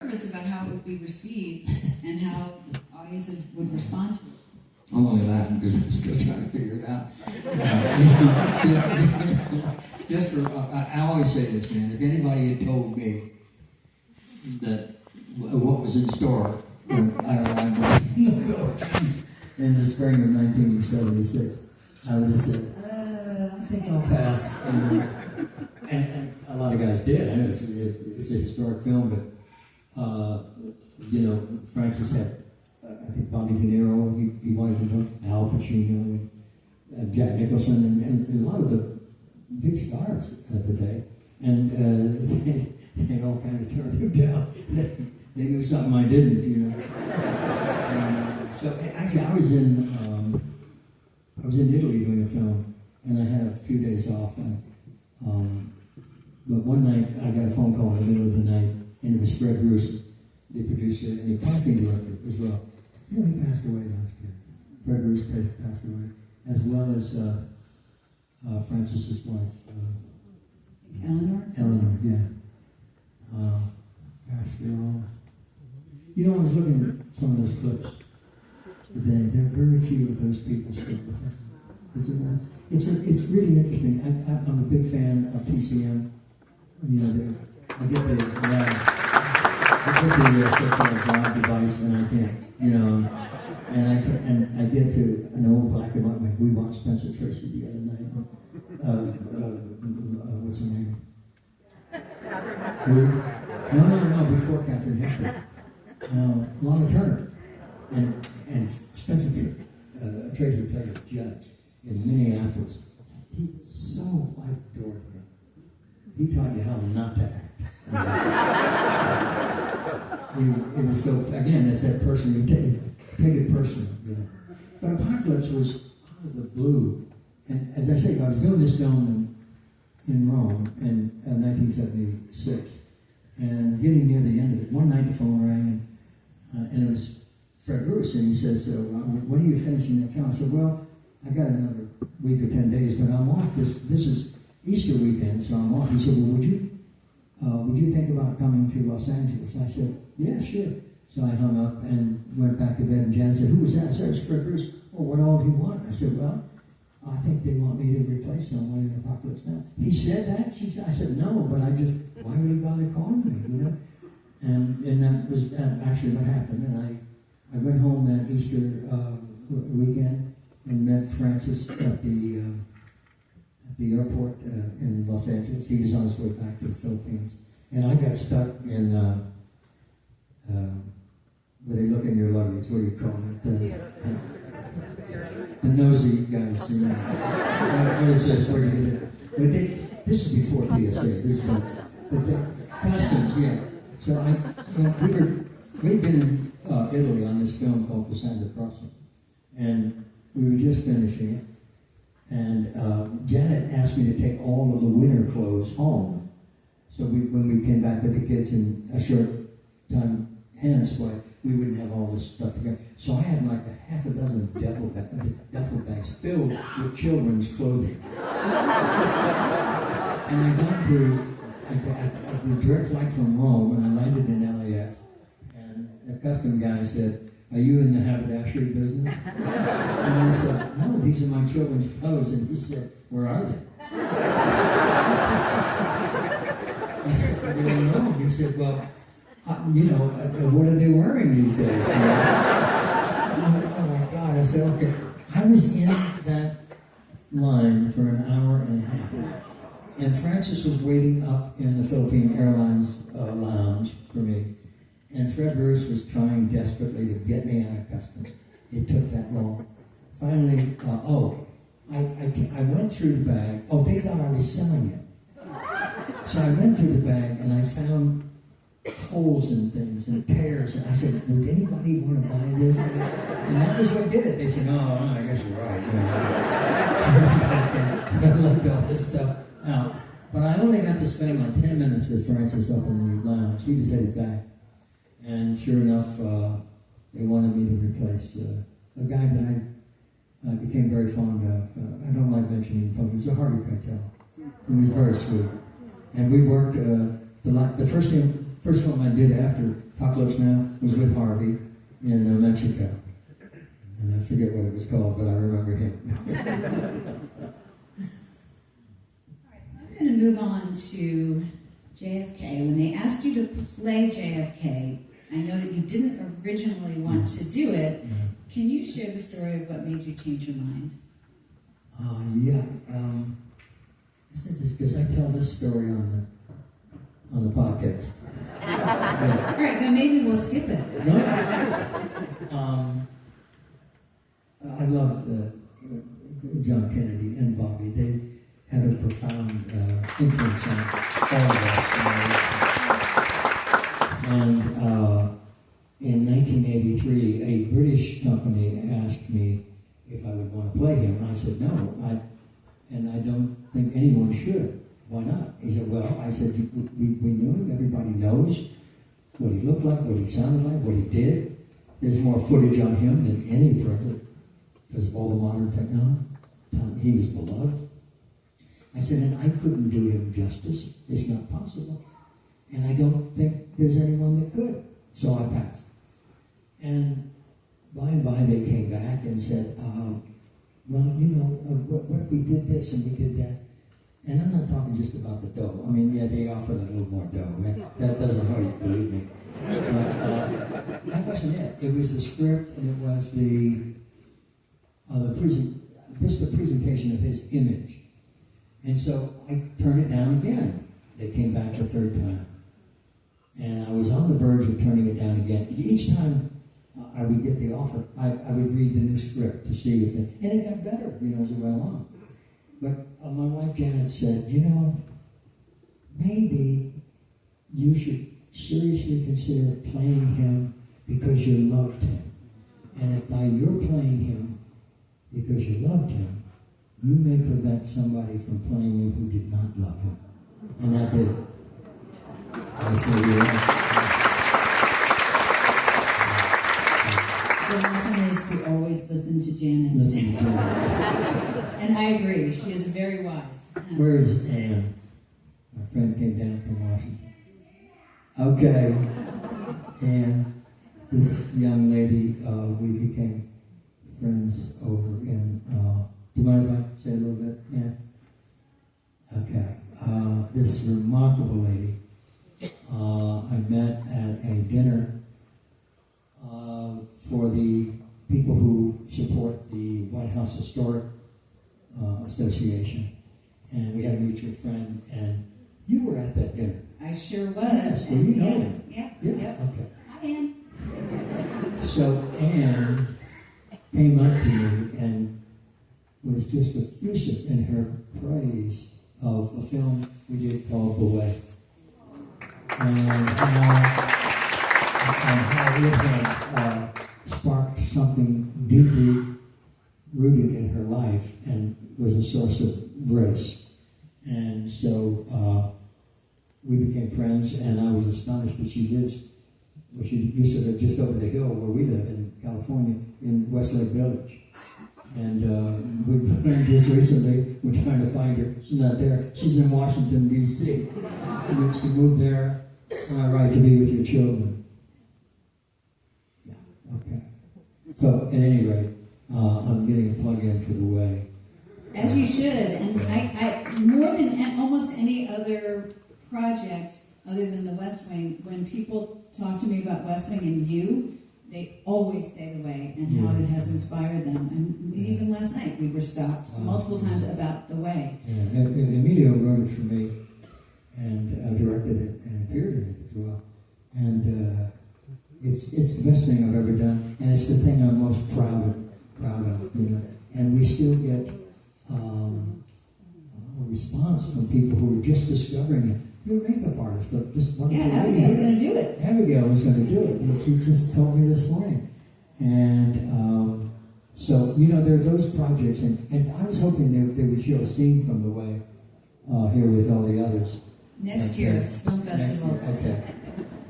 nervous about how it would be received and how audiences would respond to it. I'm only laughing because I'm still trying to figure it out. I always say this, man. If anybody had told me that what was in store when I arrived in the spring of 1976, I would have said, I think I'll pass. And a lot of guys did. I know it's a historic film, but Francis had, I think, Bobby De Niro. He wanted to know Al Pacino and Jack Nicholson and a lot of the big stars of the day, and they all kind of turned him down. They knew something I didn't, And, so actually, I was in Italy doing a film, and I had a few days off. But one night, I got a phone call in the middle of the night, and it was Fred Roos, the producer and the casting director as well. He passed away last year. Fred Roos passed away, as well as Francis's wife. Eleanor? Eleanor, yeah. Gosh, they're all... I was looking at some of those clips today. There are very few of those people still with us. It's really interesting. I'm a big fan of TCM. I get the so-called drive device, and I can't, and I get to an old black and white. We watched Spencer Tracy the other night. What's her name? No, before Catherine Hepburn. Lana Turner. And Spencer Tracy played a judge in Minneapolis. I adored him. He taught you how not to act. It was so, again, that's that person, you take it personally, But Apocalypse was out of the blue. And as I say, I was doing this film in Rome in 1976. And getting near the end of it, one night the phone rang, and it was Fred Roos, and he says, when are you finishing that film? I said, well, I got another week or 10 days, but I'm off. This is Easter weekend, so I'm off. He said, well, would you think about coming to Los Angeles? I said, yeah, sure. So I hung up and went back to bed, and Jan said, who was that? I said, it's Fred Roos. Oh, what all do you want? I said, well, I think they want me to replace someone in Apocalypse Now. He said that? I said, no, but why would he bother calling me, And that was actually what happened. And I went home that Easter weekend and met Francis at the airport in Los Angeles. He was on his way back to the Philippines. And I got stuck in, where they look in your luggage, what do you call it? The nosy guys. What is this? Where did you get it? This is before PSA. This was the customs, yeah. So we'd been in Italy on this film called Cassandra Crossing, and we were just finishing it. And Janet asked me to take all of the winter clothes home. So when we came back with the kids in a short time hand swipe, we wouldn't have all this stuff together. So I had like a half a dozen duffel bags filled with children's clothing. And I got to the direct flight from Rome, and I landed in LAX. And the custom guy said, are you in the haberdashery business? And I said, no, these are my children's clothes. And he said, where are they? I said, I don't know. He said, well, what are they wearing these days? Oh my God. I said, okay. I was in that line for an hour and a half. And Francis was waiting up in the Philippine Airlines lounge for me. And Fred Roos was trying desperately to get me out of customs. It took that long. Finally, I went through the bag. Oh, they thought I was selling it. So I went through the bag and I found holes in things and tears. And I said, would anybody want to buy this? And that was what did it. They said, oh, I guess you're right. I looked all this stuff out. But I only got to spend like 10 minutes with Francis up in the lounge. He was headed back. And sure enough, they wanted me to replace a guy that I became very fond of. I don't like mentioning him. He was a Harvey Keitel. He was very sweet. And we worked, the first first film I did after Apocalypse Now was with Harvey in Mexico. And I forget what it was called, but I remember him. All right, so I'm going to move on to JFK. When they asked you to play JFK, I know that you didn't originally want to do it. Yeah. Can you share the story of what made you change your mind? Because I tell this story on the podcast. Yeah. All right, then maybe we'll skip it. No. I love John Kennedy and Bobby. They had a profound influence on all of us. And in 1983, a British company asked me if I would want to play him. I said no, and I don't think anyone should. Why not? He said, well, I said, we knew him. Everybody knows what he looked like, what he sounded like, what he did. There's more footage on him than any president because of all the modern technology. He was beloved. I said, and I couldn't do him justice. It's not possible. And I don't think there's anyone that could. So I passed. And by they came back and said, well, what if we did this and we did that? And I'm not talking just about the dough. I mean, yeah, they offered a little more dough. That doesn't hurt, believe me. But that wasn't it. It was the script, and it was the presentation of his image. And so I turned it down again. They came back a third time. And I was on the verge of turning it down again. Each time I would get the offer, I would read the new script to see if it... And it got better, as it went along. But my wife Janet said, maybe you should seriously consider playing him because you loved him. And if by your playing him because you loved him, you may prevent somebody from playing him who did not love him. And I did it. I said, The lesson is to always listen to Janet. Listen to Janet. And I agree, she is very wise. Where is Anne? My friend came down from Washington. Okay. And this young lady, we became friends over in, do you mind if I say a little bit? Yeah. Okay. This remarkable lady, I met at a dinner for the people who support the White House Historic Association. And we had a mutual friend, and you were at that dinner. I sure was. Yes, well, you know him. Yeah. Yeah. Okay. Hi, Anne. So Anne came up to me and was just effusive in her praise of a film we did called The Way. And how it had sparked something deeply rooted in her life and was a source of grace. And so we became friends, and I was astonished that she lives, well, she used to live just over the hill where we live in California, in Westlake Village. And we learned just recently, we're trying to find her. She's not there. She's in Washington, D.C. And she moved there. Am I right to be with your children? Yeah, okay. So, at any rate, I'm getting a plug-in for The Way. As you should. And I more than almost any other project other than the West Wing, when people talk to me about West Wing and you, they always say The Way and how it has inspired them. And even last night we were stopped multiple times about The Way. Yeah. Emilio wrote it for me and directed it and appeared in it as well. And it's the best thing I've ever done, and it's the thing I'm most proud of. And we still get a response from people who are just discovering it. You're a makeup artist. Just Abigail's going to do it. Abigail is going to do it. She just told me this morning. And so, there are those projects. And I was hoping they would show a scene from The Way here with all the others. Next year, Film Festival. Okay.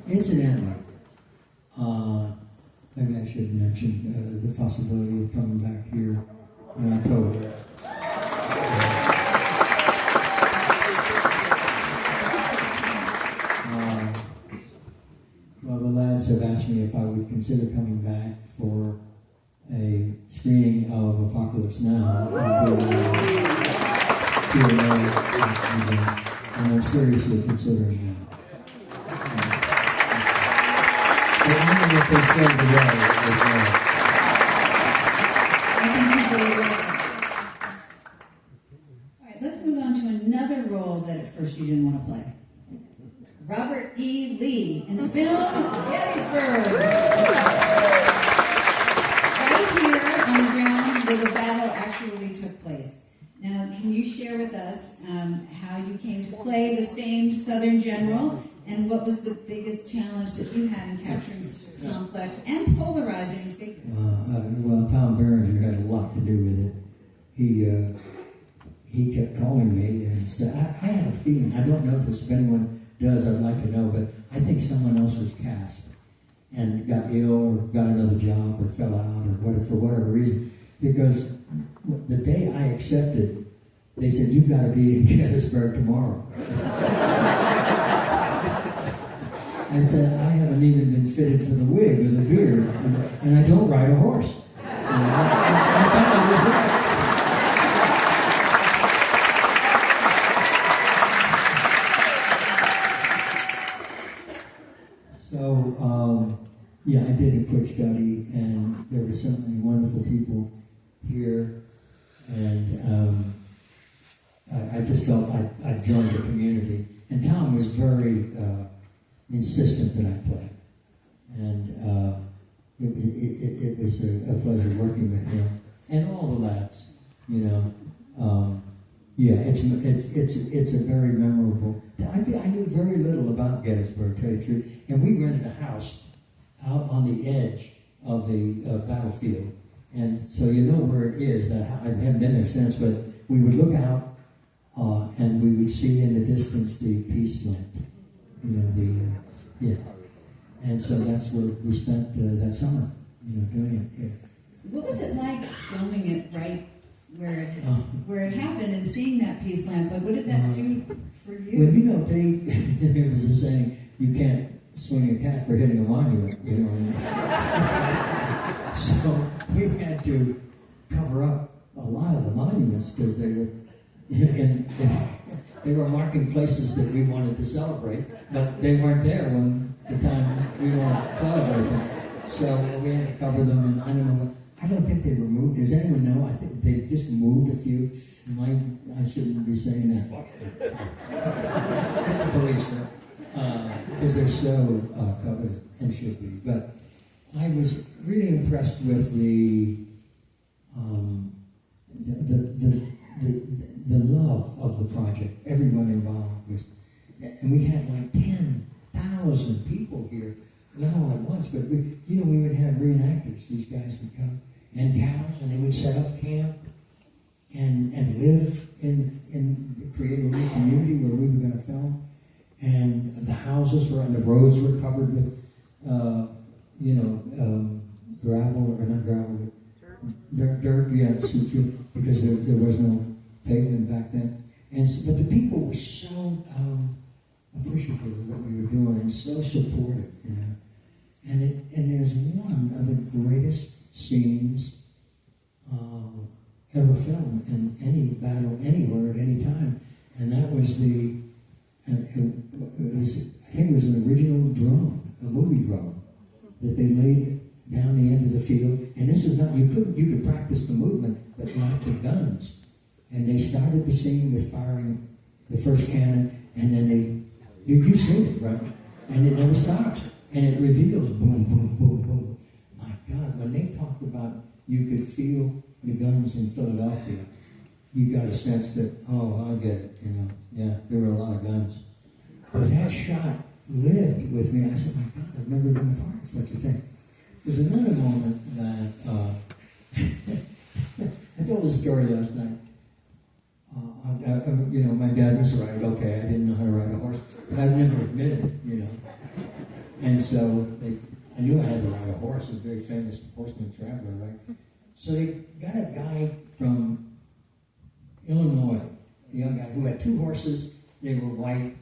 Incidentally, maybe I should mention the possibility of coming back here in October. lads have asked me if I would consider coming back for a screening of Apocalypse Now. And I'm seriously considering that. But I know what they said today as well. I think you really will. All right, let's move on to another role that at first you didn't want to play. Robert E. Lee in the film Gettysburg. Right here on the ground where the battle actually took place. Now, can you share with us how you came to play the famed Southern general, and what was the biggest challenge that you had in capturing such a complex and polarizing figure? Well, Tom Berenger had a lot to do with it. He kept calling me and said, I had a feeling, I don't know this, if anyone does, I'd like to know, but I think someone else was cast and got ill or got another job or fell out or whatever, for whatever reason. Because the day I accepted, they said, you've got to be in Gettysburg tomorrow. I said, I haven't even been fitted for the wig or the beard, and I don't ride a horse. I thought I was right. So, yeah, I did a quick study, and there were so many wonderful people here, and I just felt I joined the community. And Tom was very insistent that I play, and it was a pleasure working with him and all the lads. You know, yeah, it's a very memorable. I knew very little about Gettysburg, to tell you the truth, and we rented a house out on the edge of the battlefield, and so you know where it is. That I haven't been there since, but we would look out. And we would see in the distance the peace lamp, you know, yeah. And so that's where we spent that summer, you know, doing it here. What was it like filming it right where it happened and seeing that peace lamp? Like, what did that do for you? Well, you know, there was a saying, you can't swing a cat for hitting a monument, you know. So we had to cover up a lot of the monuments because they were. And they were marking places that we wanted to celebrate, but they weren't there when the time we wanted to celebrate them. So we had to cover them, and I don't know. I don't think they were moved. Does anyone know? I think they just moved a few. I shouldn't be saying that. Get the police, because they're so coveted and should be. But I was really impressed with the love of the project. Everyone involved was, and we had like 10,000 people here, not all at once, but we would have reenactors. These guys would come, and gals, and they would set up camp and live create a little community where we were going to film. And the houses were, and the roads were covered with, gravel, or not gravel, but dirt, yeah, because there was no pavement back then. But the people were so appreciative of what we were doing and so supportive, you know. And there's one of the greatest scenes ever filmed in any battle, anywhere, at any time. And that was I think it was an original drone, a movie drone, that they laid down the end of the field. And this is not, you could practice the movement, but not the guns. And they started the scene with firing the first cannon, and then you've seen it, right? And it never stops. And it reveals boom, boom, boom, boom. My God, when they talked about you could feel the guns in Philadelphia, you got a sense that, oh, I get it, you know. Yeah, there were a lot of guns. But that shot lived with me. I said, my God, I've never been a part of such a thing. There's another moment that, I told this story last night. My dad was right. Okay, I didn't know how to ride a horse, but I'd never admitted, you know. And so I knew I had to ride a horse. A very famous horseman traveler, right? So they got a guy from Illinois, a young guy who had 2 horses. They were white,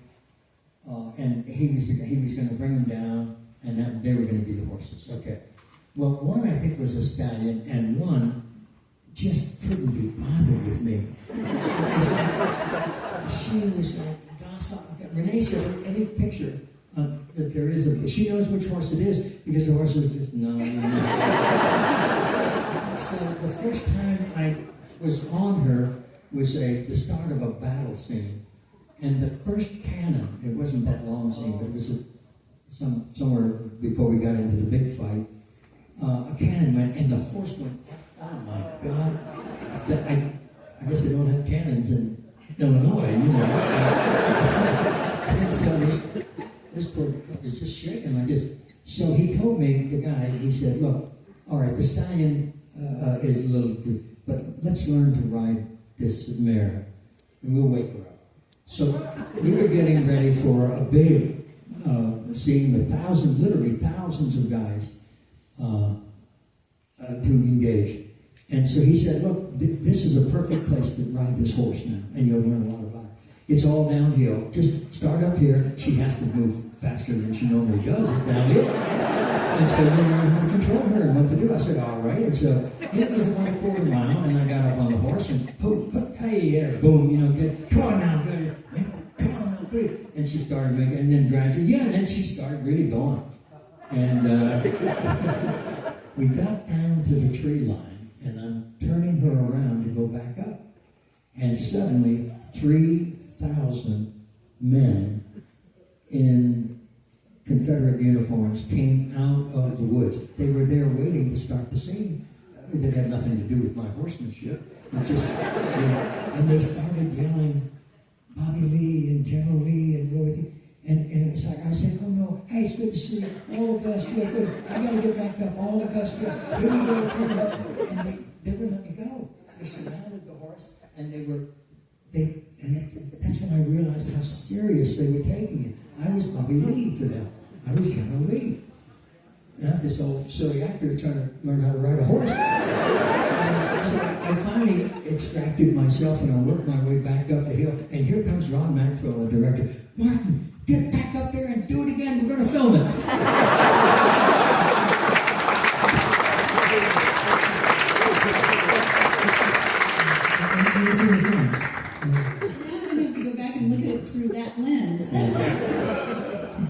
and he was going to bring them down and that they were going to be the horses. Okay. Well, one I think was a stallion, and one just couldn't be bothered with me. She was like docile. Renee said any picture that there is she knows which horse it is because the horse was just no. So the first time I was on her was the start of a battle scene, and the first cannon. It wasn't that long scene, but it was somewhere before we got into the big fight. A cannon went, and the horse went. Oh my God! I guess they don't have cannons in Illinois, you know. And so this poor guy was just shaking like this. So he told me, the guy, he said, "Look, all right, the stallion is a little, but let's learn to ride this mare, and we'll wake her up." So we were getting ready for a big scene with literally thousands of guys to engage. And so he said, "Look, this is a perfect place to ride this horse now, and you'll learn a lot about it. It's all downhill. Just start up here. She has to move faster than she normally does downhill. And so you'll learn how to control her and what to do." I said, "All right." And so it was about a quarter mile, and I got up on the horse and hey, there, boom, you know, good. Come on now, good. Come on now, please. And she started making, and then gradually, and then she started really going. And we got down to the tree line, and I'm turning her around to go back up. And suddenly, 3,000 men in Confederate uniforms came out of the woods. They were there waiting to start the scene. It had nothing to do with my horsemanship. It just, and they started yelling, "Bobby Lee and General Lee and Roy." And it was like, I said, "Oh no, hey, it's good to see you. All the best, good. I gotta get back up, all the best, good. Here we go, turn it up." And they wouldn't let me go. They surrounded the horse, and that's when I realized how serious they were taking it. I was Bobby Lee to them. I was General Lee. Not this old silly actor trying to learn how to ride a horse. And so I finally extracted myself, and I worked my way back up the hill. And here comes Ron Maxwell, the director. "Martin, get back up there and do it again. We're going to film it." Now I'm going to have to go back and look at it through that lens.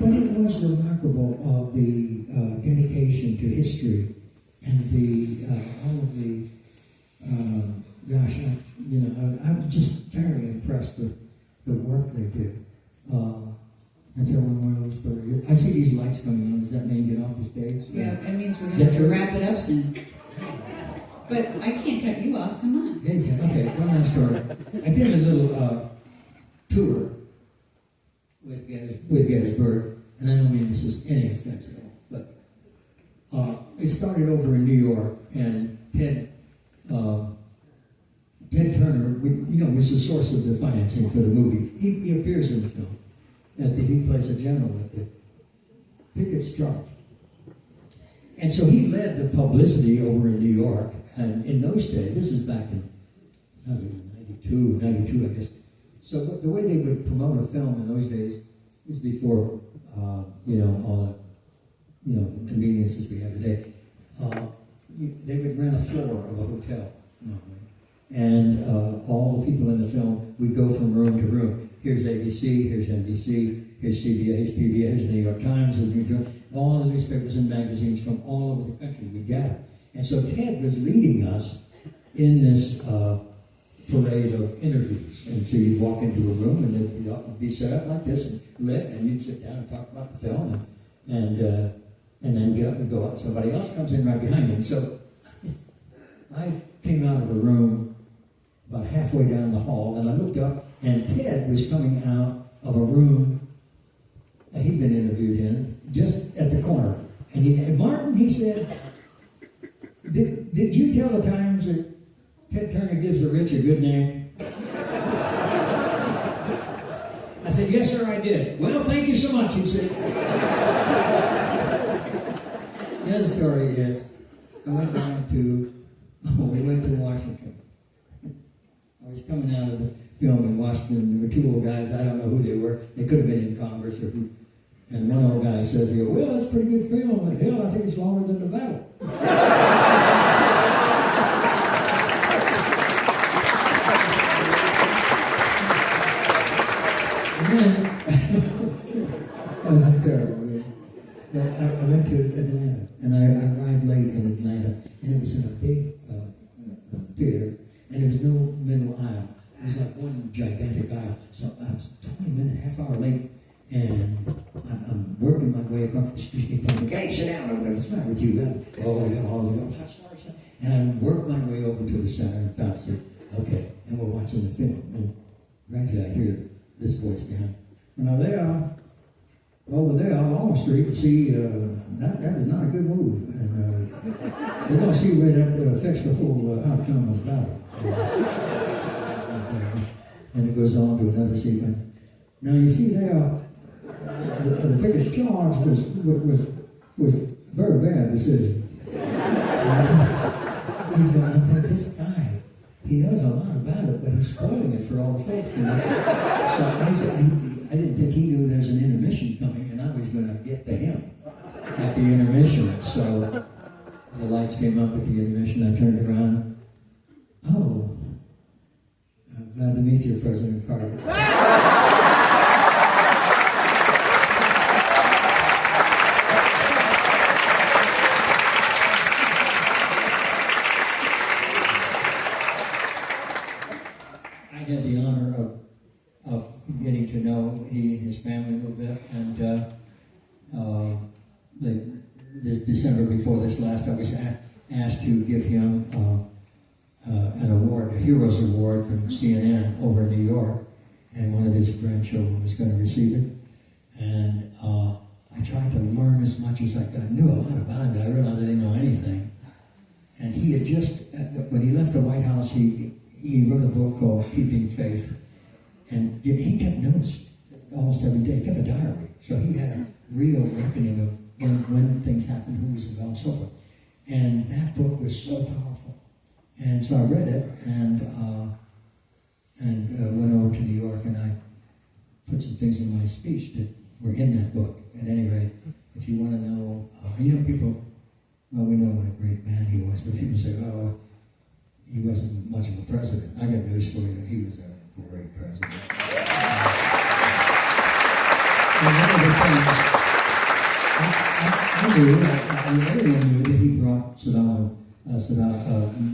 But it was remarkable of the dedication to history and all of the I was just very impressed with the work they did. I tell one of those stories. I see these lights coming on. Does that mean get off the stage? Yeah, that means we're going to have to wrap it up soon. But I can't cut you off. Come on. Yeah, okay, one last story. I did a little tour with Gettysburg, and I don't mean this is any offense at all, but it started over in New York, and Ted Turner, was the source of the financing for the movie. He appears in the film. He plays a general at the Pickett's Charge. And so he led the publicity over in New York, and in those days, this is back in 92, I guess. So the way they would promote a film in those days was before, all the, conveniences we have today. They would rent a floor of a hotel, and all the people in the film would go from room to room. Here's ABC, here's NBC, here's CBS, PBS, here's the New York Times, all the newspapers and magazines from all over the country would gather. And so Ted was leading us in this parade of interviews. And so you'd walk into a room, and it'd be set up like this, and lit, and you'd sit down and talk about the film, and then get up and go out. Somebody else comes in right behind you. And so I came out of the room about halfway down the hall, and I looked up, and Ted was coming out of a room that he'd been interviewed in, just at the corner. And he said, "Martin," he said, did you tell the Times that Ted Turner gives the rich a good name?" I said, "Yes, sir, I did." "Well, thank you so much," he said. The other story is, we went to Washington. I was coming out of the film in Washington. There were two old guys. I don't know who they were. They could have been in Congress or who. And one old guy says, well, that's a pretty good film, but hell, I think it's longer than the battle. And then, that was terrible, really. But I went to Atlanta, and I arrived late in Atlanta, and it was in a big theater, and there was no middle aisle. It was like one gigantic aisle. So I was 20 minutes, half hour late, and I'm working my way across. Excuse me, tell me, "Hey, sit down over there. What's the matter with you?" Oh, yeah, all the way. Sorry. And I worked my way over to the center and found, said, "Okay," and we're watching the film, and gradually I hear this voice behind. Now there, over there on Long Street, see, that is not a good move, and we're going to see where that affects the whole outcome of the battle. And it goes on to another sequence. Now you see there, the biggest charge was a very bad decision. He's going to think, this guy, he knows a lot about it, but he's spoiling it for all the folks, you know. So I said, I didn't think he knew there's an intermission coming, and I was going to get to him at the intermission. So the lights came up at the intermission. I turned around. Oh, I'm glad to meet you, President Carter. I had the honor of getting to know he and his family a little bit, and the December before this last, I was asked to give him an award, a Heroes Award from CNN over in New York, and one of his grandchildren was going to receive it. And I tried to learn as much as I could. I knew a lot about it, but I realized I didn't know anything. And he had just, when he left the White House, he wrote a book called Keeping Faith. And he kept notes almost every day. He kept a diary. So he had a real reckoning of when things happened, who was involved, and so forth. And that book was so powerful. And so I read it and went over to New York, and I put some things in my speech that were in that book. At any rate, if you want to know, people, well, we know what a great man he was, but people say, oh, he wasn't much of a president. I got news for you. He was a great president. And one of the things I knew that he brought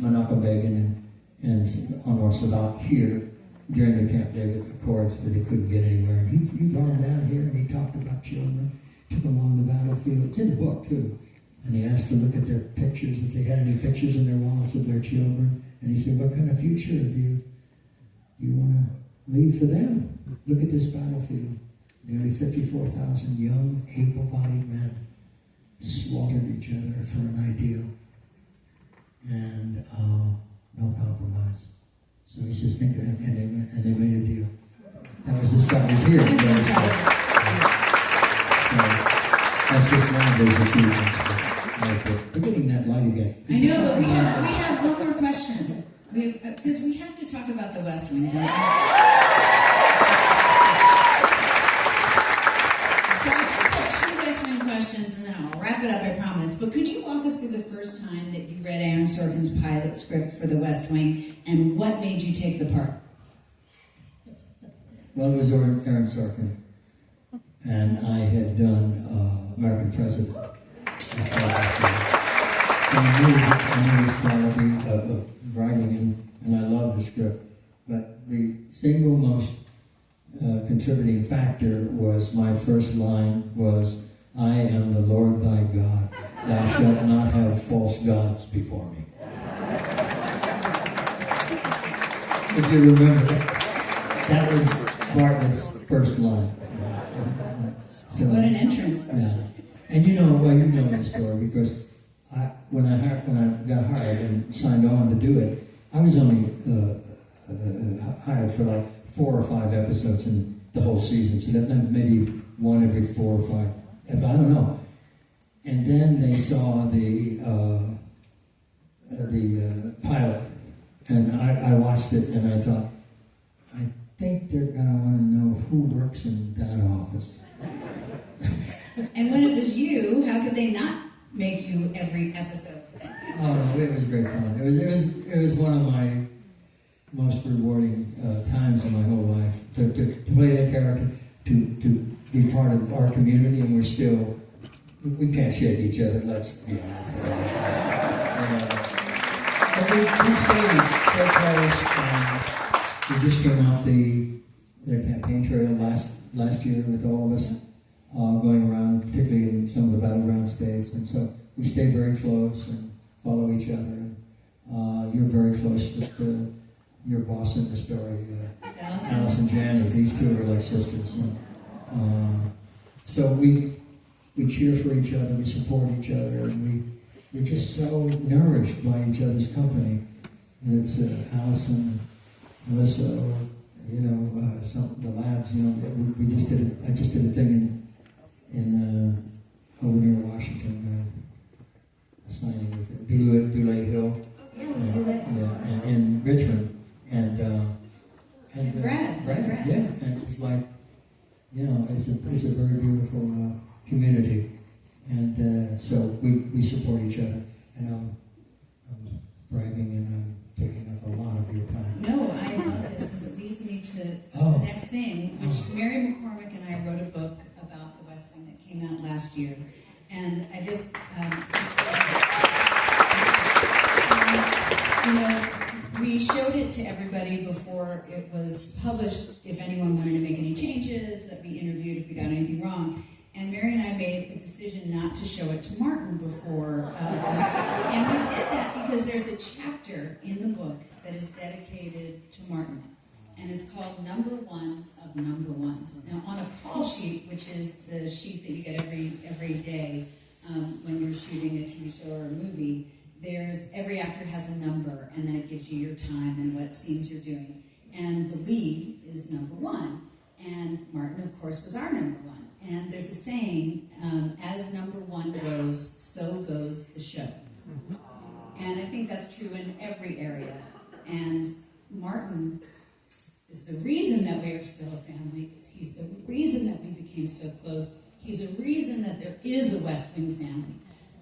Menachem Begin and Anwar Sadat here during the Camp David Accords, that they couldn't get anywhere. And he brought them down here, and he talked about children, took them on the battlefield. It's in the book, too. And he asked to look at their pictures, if they had any pictures in their wallets of their children. And he said, what kind of future do you want to leave for them? Look at this battlefield. Nearly 54,000 young, able-bodied men slaughtered each other for an ideal. And no compromise. So he's just thinking, and they made a deal. That was the start. He's here. So that's just one of those achievements. We're getting that light again. I know, but we have one more question. Because we have to talk about the West Wing, don't we? So I just have two West Wing questions, and then I'll wrap it up, I promise. But could you walk us through the first time that you read Aaron Sorkin's pilot script for the West Wing, and what made you take the part? Well, it was Aaron Sorkin, and I had done American President. So I knew his quality of writing, and I love the script. But the single most contributing factor was my first line was, I am the Lord thy God. Thou shalt not have false gods before me. If you remember, that was Bartlett's first line. So what an entrance. Yeah. And you know the story, because when I got hired and signed on to do it, I was only hired for like 4 or 5 episodes in the whole season. So that meant maybe one every 4 or 5. I don't know. And then they saw the pilot, and I watched it, and I thought, I think they're going to want to know who works in that office. And when it was you, how could they not make you every episode? Oh, no, it was great fun. It was one of my most rewarding times in my whole life to play that character, to be part of our community, and we can't shake each other. Let's be honest. But we stayed so close. We just came off the campaign trail last year with all of us going around, particularly in some of the battleground states, and so we stay very close and follow each other. And you're very close with your boss in the story, Alice and Janie. These two are like sisters. And, so we cheer for each other, we support each other, and we're just so nourished by each other's company. And it's Allison, Melissa, some the lads. We just did. I just did a thing in over near Washington, a signing with Dulé Hill, and in Richmond, and Brad, yeah, and it's like, it's a very beautiful community, and so we support each other, and I'm bragging and I'm taking up a lot of your time. No, I love this because it leads me to the next thing, which Mary McCormick and I wrote a book about the West Wing that came out last year, and I just, we showed it to everybody before it was published, if anyone wanted to make any changes, that we interviewed if we got anything wrong. And Mary and I made a decision not to show it to Martin before and we did that because there's a chapter in the book that is dedicated to Martin, and it's called Number One of Number Ones. Now, on a call sheet, which is the sheet that you get every day when you're shooting a TV show or a movie, every actor has a number, and then it gives you your time and what scenes you're doing. And the lead is number one, and Martin, of course, was our number one. And there's a saying, as number one goes, so goes the show. And I think that's true in every area. And Martin is the reason that we are still a family. He's the reason that we became so close. He's a reason that there is a West Wing family.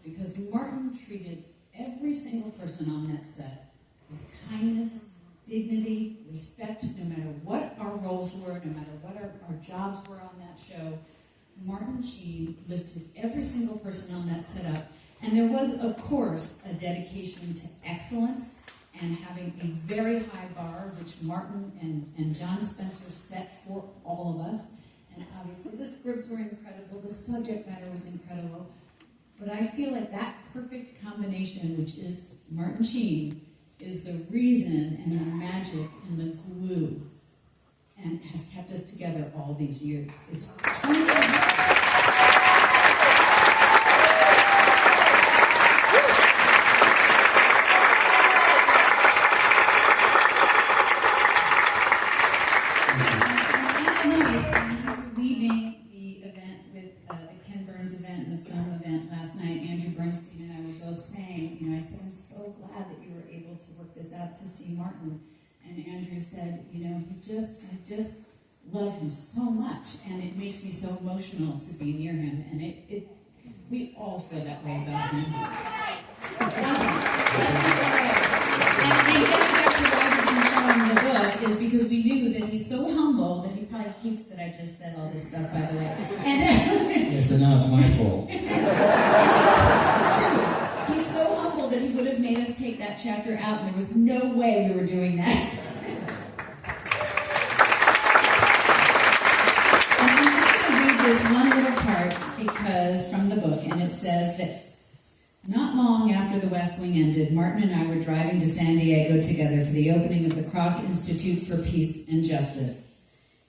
Because Martin treated every single person on that set with kindness, dignity, respect, no matter what our roles were, no matter what our jobs were on that show. Martin Sheen lifted every single person on that set up. And there was, of course, a dedication to excellence and having a very high bar, which Martin and John Spencer set for all of us. And obviously the scripts were incredible, the subject matter was incredible. But I feel like that perfect combination, which is Martin Sheen, is the reason and the magic and the glue, and has kept us together all these years. It's 25 years. Last night, when we were leaving the event with the Ken Burns event and the film event last night, Andrew Bernstein and I were both saying, I said, I'm so glad that you were able to work this out to see Martin. And Andrew said, I just love him so much, and it makes me so emotional to be near him, and we all feel that way about him. And getting back to why we didn't show him the book is because we knew that he's so humble that he probably hates that I just said all this stuff, by the way. And yes, and now it's my fault. True. He's so humble that he would have made us take that chapter out, and there was no way we were doing that. This one little part because from the book, and it says this: not long after the West Wing ended, Martin and I were driving to San Diego together for the opening of the Kroc Institute for Peace and Justice.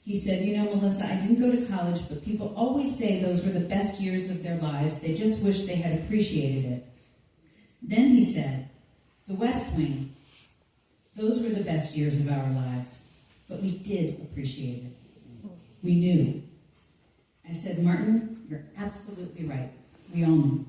He said, Melissa, I didn't go to college, but people always say those were the best years of their lives. They just wish they had appreciated it. Then he said, the West Wing, those were the best years of our lives, but we did appreciate it. We knew. I said, Martin, you're absolutely right. We all knew.